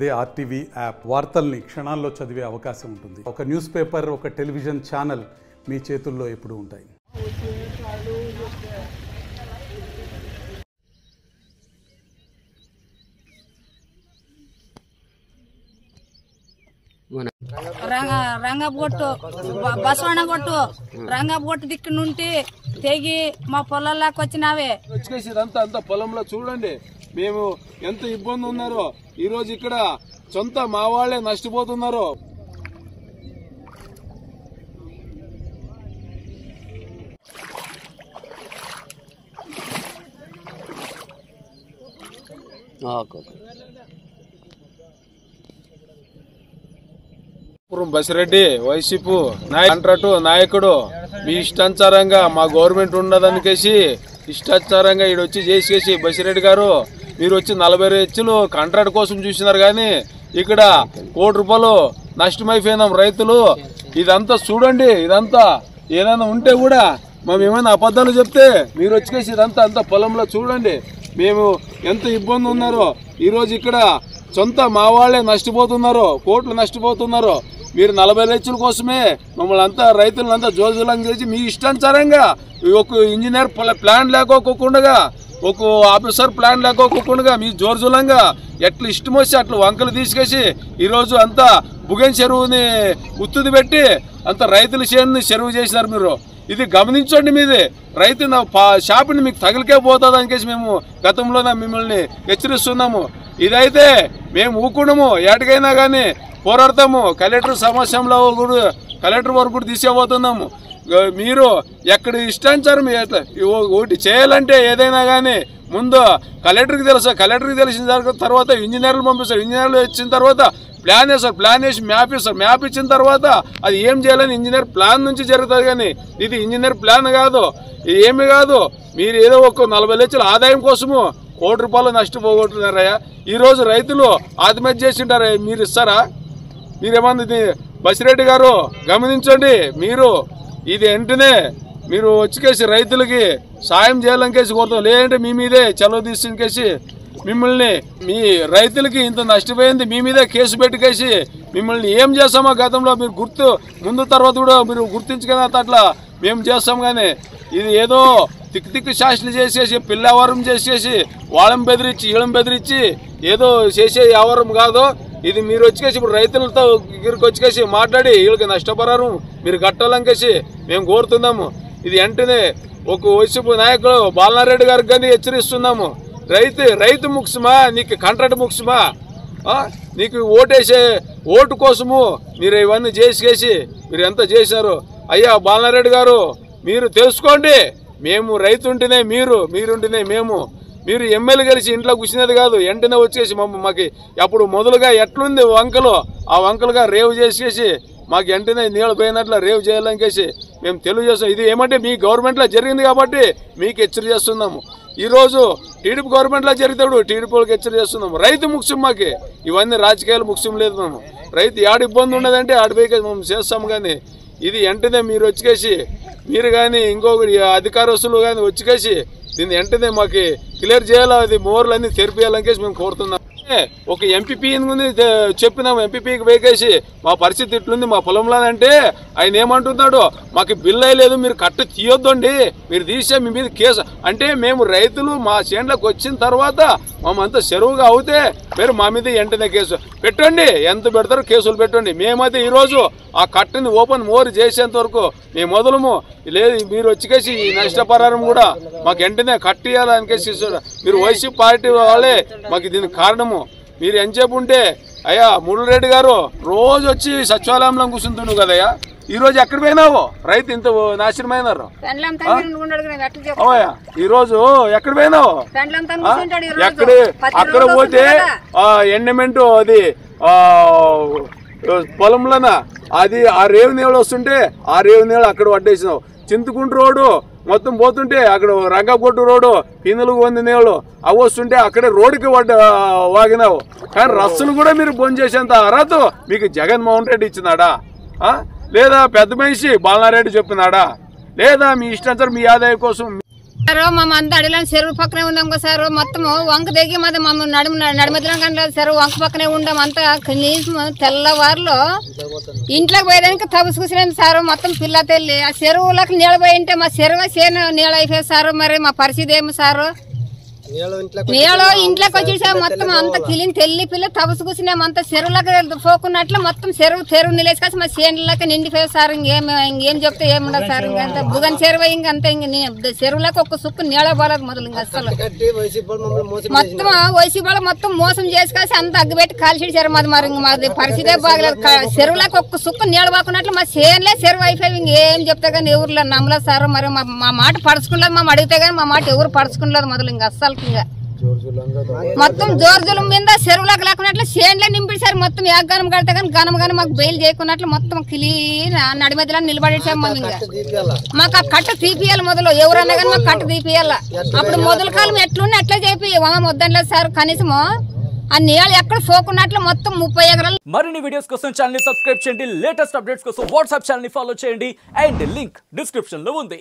అదే RTV app వార్తల్ని క్షణాల్లో చదివే అవకాశం ఉంటుంది. ఒక న్యూస్ పేపర్, ఒక టెలివిజన్ ఛానల్ మీ చేతుల్లో ఎప్పుడూ ఉంటాయి. రంగబొట్టు బసవనగొట్టు రంగబొట్టు దిక్కు నుండి తెగి మా పొలాల్లోకి వచ్చినావే. ఇదంతా అంతా పొలంలో చూడండి, మేము ఎంత ఇబ్బంది ఉన్నారో. ఈ రోజు ఇక్కడ సొంత మా వాళ్లే నష్టపోతున్నారు. బసిరెడ్డి వైసీపీ కాంట్రాక్టు నాయకుడు మీ ఇష్టానుసారంగా మా గవర్నమెంట్ ఉండదనికేసి ఇష్టానుసారంగా ఈడొచ్చి చేసేసి బసిరెడ్డి గారు మీరు వచ్చి 40 లక్షలు కాంట్రాక్ట్ కోసం చూసినారు, కానీ ఇక్కడ ₹1 కోటి నష్టమైపోయినాం రైతులు. ఇదంతా చూడండి, ఇదంతా ఏదైనా ఉంటే కూడా మేము ఏమైనా అబద్ధాలు చెప్తే మీరు వచ్చేసి ఇదంతా అంతా పొలంలో చూడండి, మేము ఎంత ఇబ్బంది ఉన్నారో. ఈరోజు ఇక్కడ సొంత మా వాళ్లే నష్టపోతున్నారు, కోట్లు నష్టపోతున్నారు. మీరు 40 లక్షల కోసమే మమ్మల్ని అంతా రైతులంతా జోజులం చేసి మీ ఇష్టానుసారంగా ఒక ఇంజనీర్ ప్లాన్ లేకోకుండా, ఒక ఆఫీసర్ ప్లాన్ లేకోకుండా మీ జోర్జులంగా ఎట్లా ఇష్టం వచ్చి అట్లా వంకలు తీసుకేసి ఈరోజు అంతా బుగన్ చెరువుని ఉత్తుది పెట్టి అంత రైతుల చేనుని చెరువు చేసినారు. మీరు ఇది గమనించండి, మీది రైతు షాపుని మీకు తగిలికే పోతుంది అనికేసి మేము గతంలోనే మిమ్మల్ని హెచ్చరిస్తున్నాము. ఇదైతే మేము ఊకున్నాము, ఏటికైనా కానీ పోరాడతాము. కలెక్టర్ సమస్యలో కూడా కలెక్టర్ వరకు కూడా తీసేపోతున్నాము. మీరు ఎక్కడ ఇష్టానుసారం ఒకటి చేయాలంటే ఏదైనా కానీ ముందు కలెక్టర్కి తెలుసు, కలెక్టర్కి తెలిసిన తర్వాత ఇంజనీర్లు పంపిస్తారు, ఇంజనీర్లు ఇచ్చిన తర్వాత ప్లాన్ వేస్తారు, ప్లాన్ వేసి మ్యాప్ ఇస్తారు, మ్యాప్ ఇచ్చిన తర్వాత అది ఏం చేయాలని ఇంజనీర్ ప్లాన్ నుంచి జరుగుతుంది. కానీ ఇది ఇంజనీర్ ప్లాన్ కాదు, ఏమి కాదు. మీరు ఏదో ఒక 40 లక్షల ఆదాయం కోసము ₹1 కోటి నష్టపోగొట్టున్నారయ్యా. ఈరోజు రైతులు ఆత్మహత్య చేసింటారా, మీరు ఇస్తారా? మీరేమన్నా బసిరెడ్డి గారు గమనించండి, మీరు ఇది వెంటనే మీరు వచ్చేసి రైతులకి సాయం చేయాలనికేసి కోరుతాం. లేదంటే మీ మీదే చలవ తీసుకేసి మిమ్మల్ని మీ రైతులకి ఇంత నష్టపోయింది మీ మీదే కేసు పెట్టుకేసి మిమ్మల్ని ఏం చేస్తామో గతంలో మీరు ముందు తర్వాత కూడా మీరు గుర్తించుకున్న అట్లా మేము చేస్తాం. కానీ ఇది ఏదో తిక్కు శాస్త్రులు చేసేసి పిల్లవరం చేసేసి వాళ్ళని బెదిరించి వీళ్ళని బెదిరించి ఏదో చేసే వ్యవహారం కాదు ఇది. మీరు వచ్చేసి ఇప్పుడు రైతులతో దగ్గరికి వచ్చేసి మాట్లాడి వీళ్ళకి నష్టపరారు మీరు కట్టాలనికేసి మేము కోరుతున్నాము. ఇది వెంటనే ఒక వైసీపీ నాయకుడు బాలనారెడ్డి గారికి కానీ హెచ్చరిస్తున్నాము. రైతు ముఖ్యమా, నీకు కాంట్రాక్ట్ ముఖ్యమా? నీకు ఓటేసే ఓటు కోసము మీరు ఇవన్నీ చేసేసి మీరు ఎంత చేశారు? అయ్యా బాలనారెడ్డి గారు, మీరు తెలుసుకోండి, మేము రైతు ఉంటేనే మీరుంటేనే మేము. మీరు ఎమ్మెల్యే కలిసి ఇంట్లో కూర్చునేది కాదు, వెంటనే వచ్చేసి మాకు అప్పుడు మొదలుగా ఎట్లుంది వంకలు, ఆ వంకలుగా రేవు చేసేసి మాకు వెంటనే నీళ్ళు పోయినట్లు రేవు చేయాలనికేసి మేము తెలియజేస్తాం. ఇది ఏమంటే మీ గవర్నమెంట్లో జరిగింది కాబట్టి మీకు హెచ్చరిక చేస్తున్నాము. ఈరోజు టీడీపీ గవర్నమెంట్లో జరిగితే టీడీపీకి హెచ్చరిక చేస్తున్నాము. రైతు ముఖ్యం, మాకు ఇవన్నీ రాజకీయాలు ముఖ్యం లేదు. మేము రైతు ఆడ ఇబ్బంది ఉండదంటే ఆడిపోయి మేము చేస్తాము. కానీ ఇది వెంటనే మీరు వచ్చేసి మీరు కానీ ఇంకొకటి అధికారస్తులు కానీ వచ్చేసి దీన్ని వెంటనే మాకు క్లియర్ చేయాలా, అది మోర్లన్నీ తెరిపేయాలనికేసి మేము కోరుతున్నాం. ఒక ఎంపీపీ చెప్పినాము, ఎంపీపీకి వేకేసి మా పరిస్థితి ఇట్లుంది మా పొలంలోనంటే ఆయన ఏమంటున్నాడు, మాకు బిల్లు అయ్యలేదు, మీరు కట్ట తీయొద్దండి, మీరు తీసే మీ మీద కేసు అంటే మేము రైతులు మా చేనులకు వచ్చిన తర్వాత మేమంతా చెరువుగా అవుతే మీరు మా మీద వెంటనే కేసు పెట్టండి, ఎంత పెడతారో కేసులు పెట్టండి. మేమైతే ఈరోజు ఆ కట్టని ఓపెన్ మోర్ చేసేంత వరకు మేము మొదలము లేదు. మీరు వచ్చేసి ఈ నష్టపరిహారం కూడా మాకు వెంటనే కట్టియాలనికేసి మీరు వైసీపీ పార్టీ వాళ్ళే మాకు దీనికి కారణము. మీరు ఎంతసేపు ఉంటే అయ్యా మురళిరెడ్డి గారు రోజు వచ్చి సచివాలయంలో కూర్చుంటుండు కదయ్యా, ఈ రోజు ఎక్కడ పోయినావు? రైతు ఇంత నాశనమైనారు. ఈ రోజు ఎక్కడ పోయినావు? అక్కడ పోతే ఎండమెంట్ అది పొలంలోన అది ఆ రేవు నీళ్ళు వస్తుంటే ఆ రేవు నీళ్ళు అక్కడ పట్టేసినావు. చింతకుంట రోడ్డు మొత్తం పోతుంటే అక్కడ రంగకొట్టు రోడ్డు పిన్నెలకు వంది నీళ్ళు అవి వస్తుంటే అక్కడే రోడ్డుకి వాగినావు. కానీ రస్సులు కూడా మీరు బంద్ చేసేంత అర్హత మీకు జగన్మోహన్ రెడ్డి ఇచ్చినాడా? లేదా పెద్ద మనిషి బాలనారెడ్డి చెప్పినాడా? లేదా మీ ఇష్టానుసారం మీ ఆదాయం కోసం సార్ అంతా అడవిలోని చెరువు పక్కనే ఉందాం కదా సార్. మొత్తం వంక దిగి మాది మమ్మల్ని నడిమధ్యలో కానీ సార్ వంక పక్కనే ఉండాం. అంతా కనీసం తెల్లవారులో ఇంట్లోకి పోయేదానికి తబుసు కూర్చున్నాం సార్. మొత్తం పిల్ల తెల్లి ఆ చెరువులకు నీళ్ళు పోయి ఉంటే మా చెరువు చేను నీళ్ళు అయిపోయి సార్. మరి మా పరిస్థితి ఏమి సార్? నీళ్ళు ఇంట్లోకి వచ్చి సార్ మొత్తం అంత కిలిని తెల్లి పిల్ల తబుసు కూర్చున్నాం. అంత చెరువులకు పోకున్నట్లు మొత్తం చెరువు నిలేసుకొచ్చి మా చేనులకి నిండిపోయి సార్. ఇంకేం చెప్తే ఏముండదు సార్. ఇంకంత బుగన్ చెరువు ఇంకంతే. ఇంక చెరువులకు ఒక్క సుక్కు నీళ్ళ పోలేదు మొదలు. ఇంక అసలు మొత్తం వైసీపీ వాళ్ళు మొత్తం మోసం చేసుకొచ్చి అంత అగ్గిపెట్టి కాల్చేసారు. మరి మాది పరిస్థితే బాగలేదు. చెరువులకు ఒక్క సుక్కు నీళ్ళ పోకున్నట్లు మా చేనులే చెరువు అయిపోయి ఇంకేం చెప్తే కానీ ఎవరు నమ్మలేదు సార్. మరి మా మాట పడుచుకున్నది మేము అడిగితే కానీ మా మాట ఎవరు పడుచుకున్నది మొదలు. ఇంక అస్సలు మొత్తం జోర్జుల మీద చెరువులకు లేకున్నట్లు చేనులే నింపిసారు. మొత్తం ఏగనం కడితే కానీ గనం మాకు బెయిల్ చేయకున్నట్లు మొత్తం క్లీన్ నడి మధ్యలో నిలబడేసాం. మేము ఇంకా మాకు ఆ కట్ట తీపియాలి మొదలు. ఎవరన్నా కానీ మాకు కట్ట తీపియాల. అప్పుడు మొదల కాలం ఎట్లున్నా ఎట్లా చెప్పి వద్దనలేదు సార్. కనీసము ఆ నీళ్ళు ఎక్కడ పోకున్నట్లు మొత్తం 30 ఎకరాలు. మరిన్ని వీడియోస్ కోసం ఛానల్ ని సబ్స్క్రైబ్ చేయండి. లేటెస్ట్ అప్డేట్స్ కోసం వాట్సాప్ ఛానల్ ని ఫాలో చేయండి. అండ్ లింక్ డిస్క్రిప్షన్ లో ఉంది.